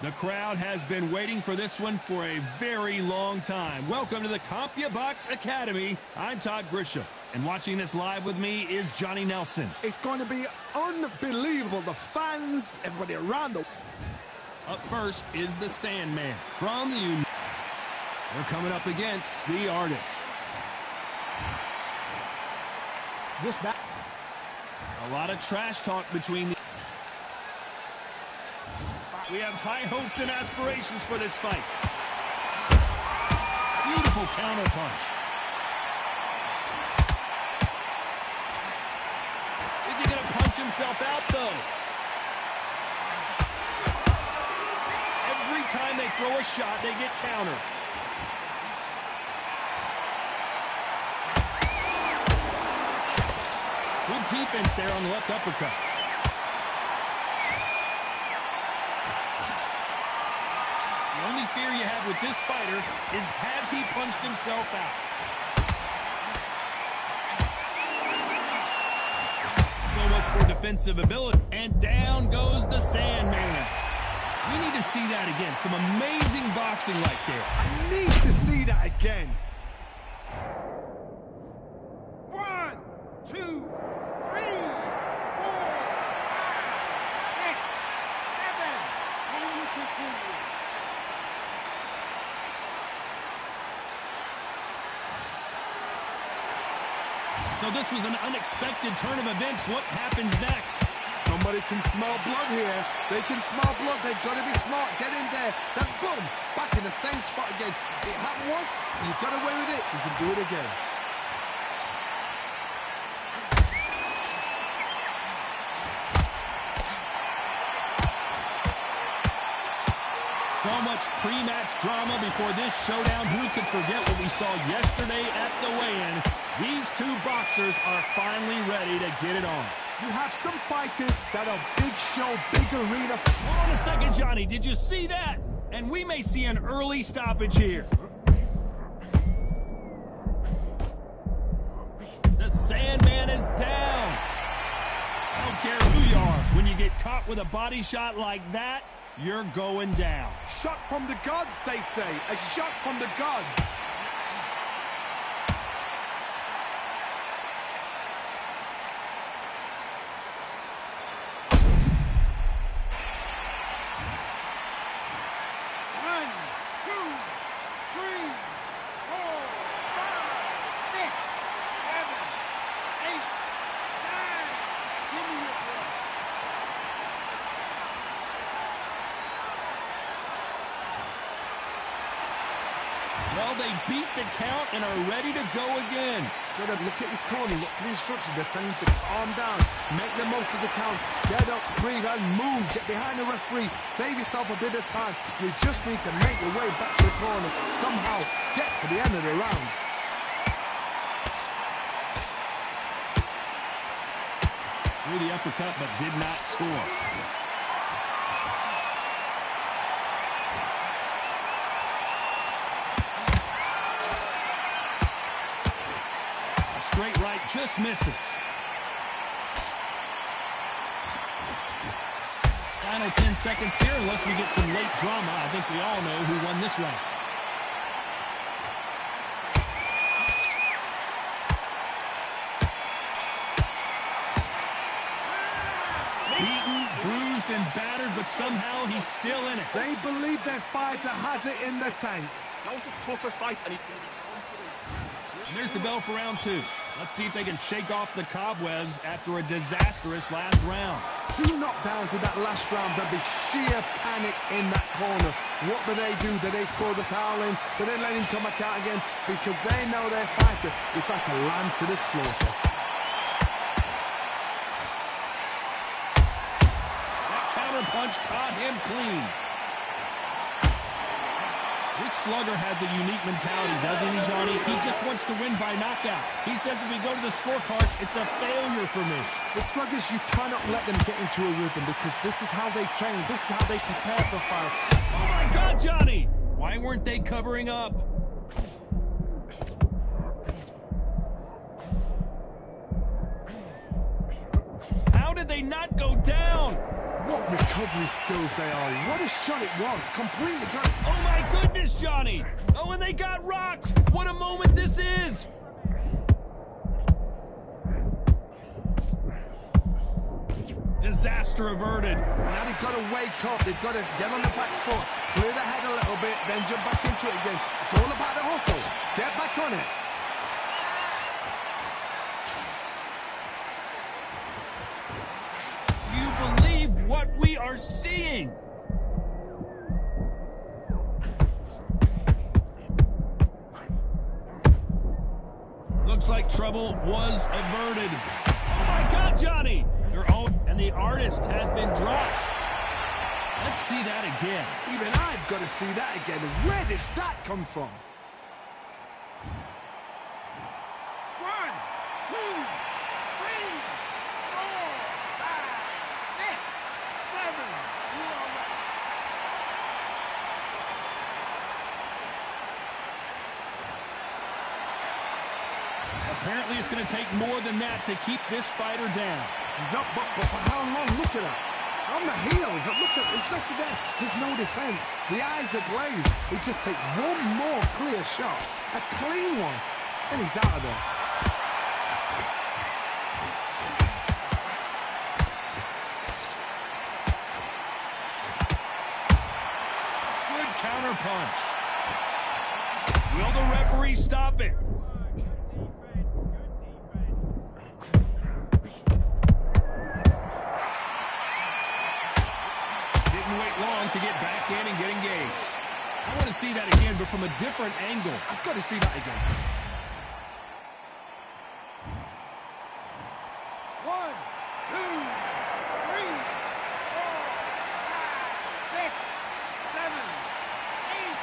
The crowd has been waiting for this one for a very long time. Welcome to the CompuBox Academy. I'm Todd Grisham, and watching this live with me is Johnny Nelson. It's going to be unbelievable. The fans, everybody around the... Up first is the Sandman from the Union. They're coming up against the Artist. This back. A lot of trash talk between the... We have high hopes and aspirations for this fight. Beautiful counter punch. Is he going to punch himself out, though? Every time they throw a shot, they get countered. Good defense there on the left uppercut. The only fear you have with this fighter is, has he punched himself out? So much for defensive ability. And down goes the Sandman. We need to see that again. Some amazing boxing right there. I need to see that again. 1, 2, 3, 4, 5, 6, 7. And you continue. So this was an unexpected turn of events. What happens next? Somebody can smell blood here. They can smell blood. They've got to be smart. Get in there. Then boom, back in the same spot again. It happened once. You got away with it. You can do it again. So much pre-match drama before this showdown. Who could forget what we saw yesterday at the weigh-in? These two boxers are finally ready to get it on. You have some fighters that are big show, big arena. Hold on a second, Johnny. Did you see that? And we may see an early stoppage here. The Sandman is down. I don't care who you are. When you get caught with a body shot like that, you're going down. Shot from the gods, they say. A shot from the gods. Well, they beat the count and are ready to go again. Look at his corner. Look for the instructions. They're telling him to calm down. Make the most of the count. Get up, breathe, and move. Get behind the referee. Save yourself a bit of time. You just need to make your way back to the corner. Somehow get to the end of the round. Threw the uppercut, but did not score. Straight right just misses. Final 10 seconds here, unless we get some late drama. I think we all know who won this round. Beaten, bruised, and battered, but somehow he's still in it. They believe their fighter has it in the tank. That was a tougher fight, and he's going to be confident. And there's the bell for round 2. Let's see if they can shake off the cobwebs after a disastrous last round. 2 knockdowns in that last round. There'll be sheer panic in that corner. What do? Do they throw the towel in? Do they let him come back out again? Because they know their fighter is like a lamb to the slaughter. That counter punch caught him clean. This slugger has a unique mentality, doesn't he, Johnny? He just wants to win by knockout. He says if we go to the scorecards, it's a failure for me. The sluggers, you cannot let them get into a rhythm because this is how they train. This is how they prepare for fight. Oh, my God, Johnny! Why weren't they covering up? How did they not go down? What recovery skills they are. What a shot it was. Completely got... Oh my goodness, Johnny! Oh, and they got rocked! What a moment this is! Disaster averted. Now they've got to wake up. They've got to get on the back foot, clear the head a little bit, then jump back into it again. It's all about the hustle. Get back on it. Do you believe what we are seeing? Looks like trouble was averted. Oh my God, Johnny! Your own and the artist has been dropped. Let's see that again. Even I've got to see that again. Where did that come from? 1, 2, 3, 4, 5, 6, 7. You are right. Apparently it's going to take more than that to keep this fighter down. He's up, but for how long? Look at that. On the heels. Look at, there's nothing there. There's no defense. The eyes are glazed. It just takes one more clear shot. A clean one. And he's out of there. Good counter punch. Will the referee stop it? Long to get back in and get engaged. I want to see that again, but from a different angle. I've got to see that again. 1, 2, 3, 4, 5, 6, 7, 8,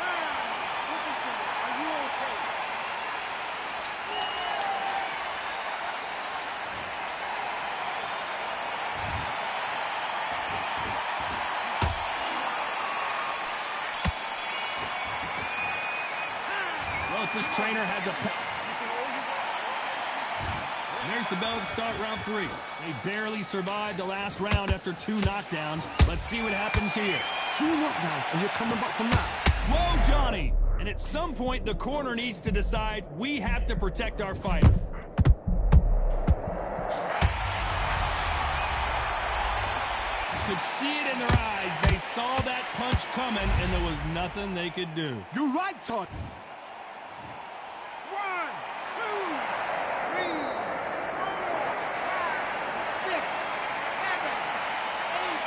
9. Listen to me. Are you okay? Well, if this trainer has a... There's the bell to start round 3. They barely survived the last round after 2 knockdowns. Let's see what happens here. 2 knockdowns, and you're coming back from that. Whoa, Johnny! And at some point, the corner needs to decide we have to protect our fighter. You could see it in their eyes. They saw that punch coming, and there was nothing they could do. You're right, Todd. 1, 2, 3, 4, 5, 6, 7, 8,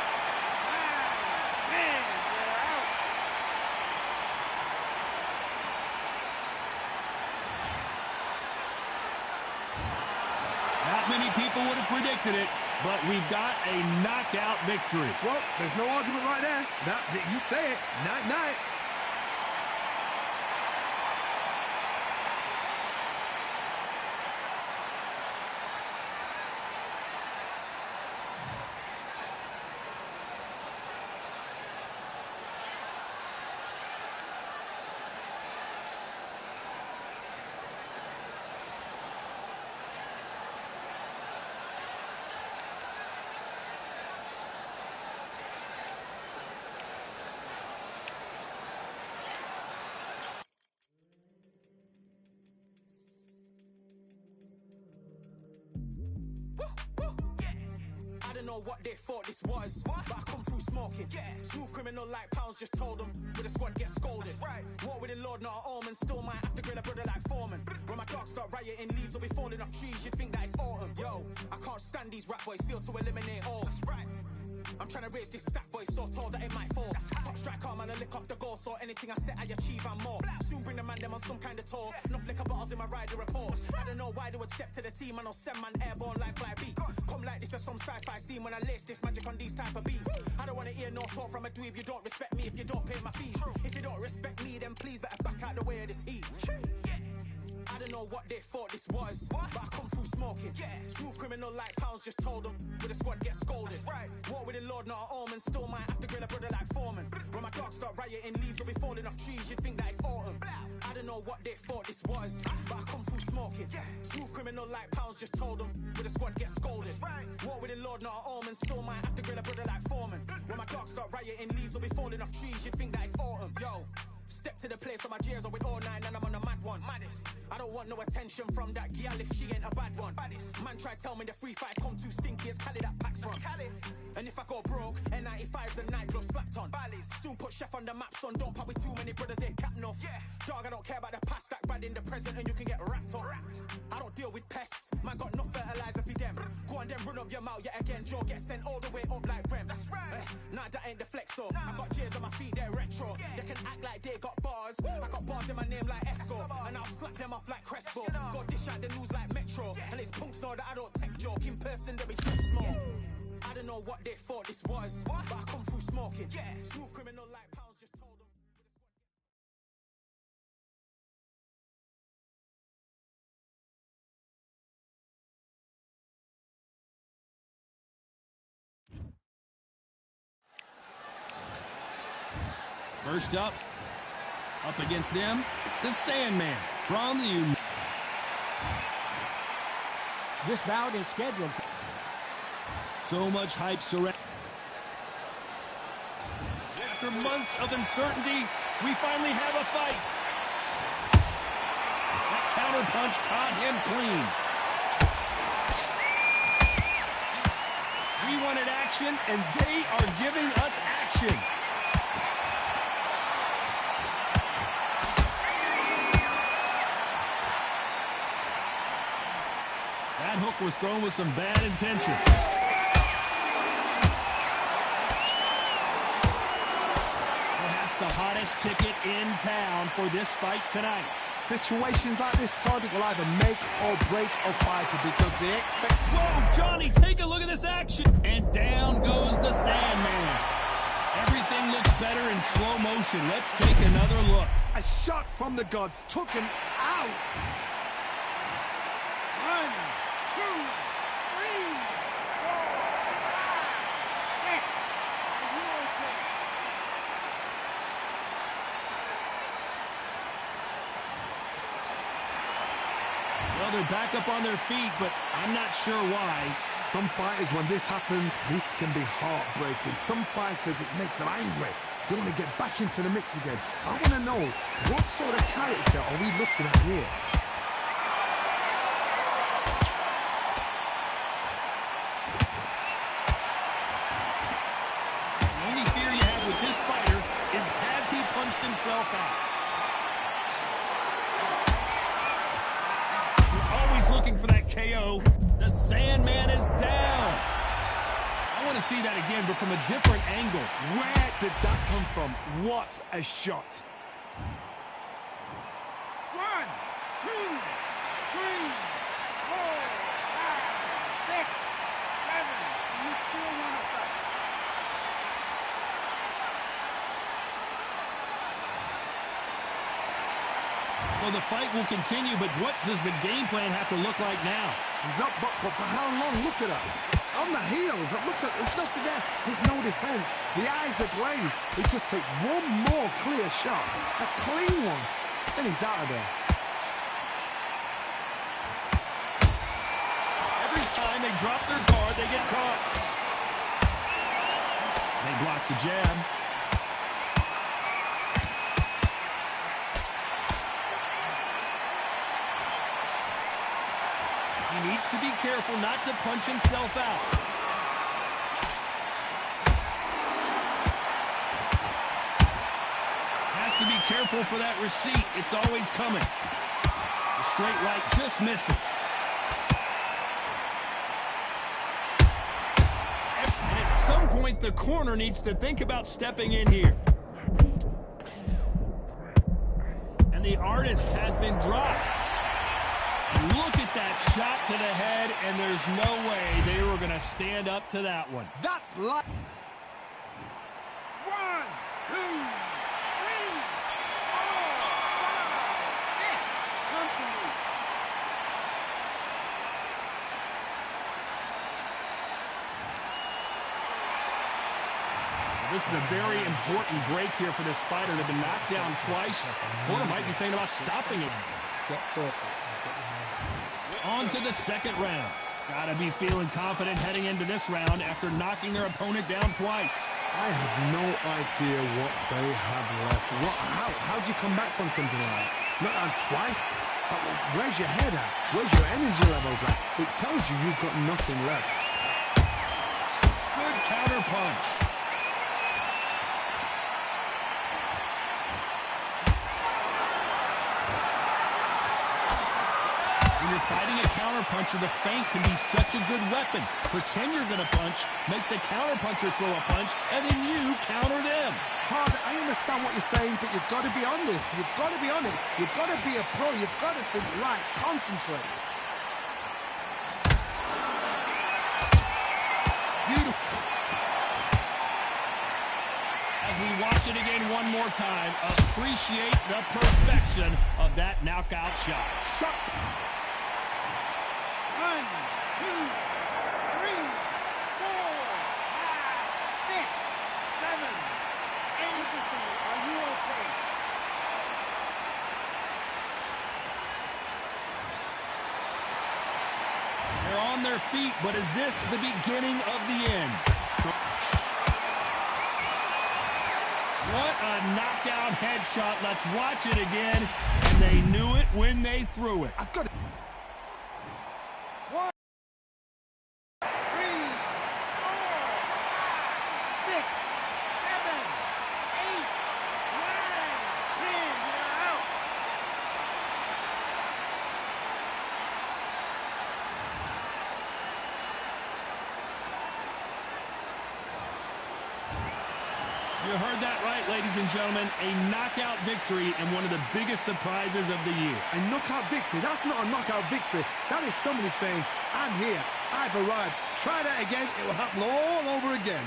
9, 10. You're out. Not many people would have predicted it, but we've got a knockout victory. Well, there's no argument right there. You say it. Night-night. I don't know what they thought this was, but I come through smoking. Smooth criminal like pounds, just told them with a squad get scolded. War with the Lord, not an omen. Still might have to grill a brother like Foreman. When my dogs start rioting, leaves will be falling off trees. You'd think that it's autumn. Yo, I can't stand these rap boys. Feel to eliminate all. I'm trying to raise this stack, boy, so tall that it might fall. Top striker, man, I lick off the goal, so anything I set, I achieve and more. Soon bring the man them on some kind of tour. Enough liquor bottles in my rider report. I don't know why they would step to the team, and I'll send man airborne like fly beat. Come like this as some sci-fi scene when I lace this magic on these type of beats. I don't want to hear no talk from a dweeb. You don't respect me if you don't pay my fees. If you don't respect me, then please better back out the way of this heat. I don't know what they thought this was, but I come through smoking. Smooth criminal like pounds, just told them. With a squad get scolded. War with the Lord, not an omen. Still might have to grill a brother like Foreman. When my dogs start rioting, leaves will be falling off trees. You'd think that it's autumn. I don't know what they thought this was, but I come through smoking. Smooth criminal like pounds, just told them. With a squad get scolded. War with the Lord, not an omen. Still might have to grill a brother like Foreman. When my dogs start rioting, leaves will be falling off trees. You'd think that it's autumn. Yo, step to the place on my jeers are with all nine and I'm on a mad one. I don't want no attention from that girl if she ain't a bad one. Man try tell me the free fight come too stinky, it's Cali that packs from. And if I go broke, N95's a nightclub slapped on. Soon put Chef on the map, son, don't pop with too many brothers, they cap enough. Dog, I don't care about the past, that bad in the present and you can get wrapped up. I don't deal with pests, man got no fertilizer for them. Go on then run up your mouth yet again, Joe get sent all the way up like Rem. Nah, that ain't the flexo. I got jeers on my feet, they're retro. They can act like they got bars, I got bars in my name like Esco. And I'll slap them off like Crespo. Go dish out the news like Metro. And it's punks know that I don't tech joke. In person there is too small. I don't know what they thought this was, but I come through smoking. Smooth criminal like pounds, just told them. First up against them, the Sandman from the This bout is scheduled. So much hype surrounding. After months of uncertainty, we finally have a fight. That counter punch caught him clean. We wanted action, and they are giving us action. That hook was thrown with some bad intentions. Perhaps the hottest ticket in town for this fight tonight. Situations like this, Todd, will either make or break a fighter because they expect... Whoa, Johnny, take a look at this action. And down goes the Sandman. Everything looks better in slow motion. Let's take another look. A shot from the gods took him out. 1, 2, 3, 4, 5, 6. Are you okay? Well, they're back up on their feet, but I'm not sure why. Some fighters, when this happens, this can be heartbreaking. Some fighters, it makes them angry. They want to get back into the mix again. I want to know, what sort of character are we looking at here? The only fear you have with this fighter is has he punched himself out? You're always looking for that KO. The Sandman is down. I want to see that again, but from a different angle. Where did that come from? What a shot. 1, 2, 3, 4, 5, 6, 7. You still want to fight? So the fight will continue, but what does the game plan have to look like now? He's up, but for how long? Look at that. On the heels. Look at, there's nothing there. There's no defense. The eyes are glazed. It just takes one more clear shot. A clean one. Then he's out of there. Every time they drop their guard, they get caught. They block the jab. He needs to be careful not to punch himself out. Has to be careful for that receipt. It's always coming. The straight right just misses. And at some point, the corner needs to think about stepping in here. And the artist has been dropped. Look at that shot to the head, and there's no way they were going to stand up to that one. That's like... 1, 2, 3, 4, 5, 6. Come to me. This is a very important break here for this fighter. They've been knocked down twice. Porter might be thinking about stopping it. Get focused. On to the second round. Gotta be feeling confident heading into this round after knocking their opponent down twice. I have no idea what they have left. How do you come back from something like that? Not down twice? Where's your head at? Where's your energy levels at? It tells you you've got nothing left. Good counter punch. When you're fighting a counterpuncher, the feint can be such a good weapon. Pretend you're going to punch, make the counterpuncher throw a punch, and then you counter them. Hard, I understand what you're saying, but you've got to be on this. You've got to be on it. You've got to be a pro. You've got to think right. Concentrate. Beautiful. As we watch it again one more time, appreciate the perfection of that knockout shot. Shot. 1, 2, 3, 4, 5, 6, 7, 8. Are you okay? They're on their feet, but is this the beginning of the end? What a knockout headshot. Let's watch it again. And they knew it when they threw it. I've got to... 1, 3, 4, 5, 6, 7, 8, 9, 10. You're out. You heard that right, ladies and gentlemen. A knockout victory and one of the biggest surprises of the year. A knockout victory? That's not a knockout victory. That is somebody saying, I'm here. I've arrived. Try that again. It will happen all over again.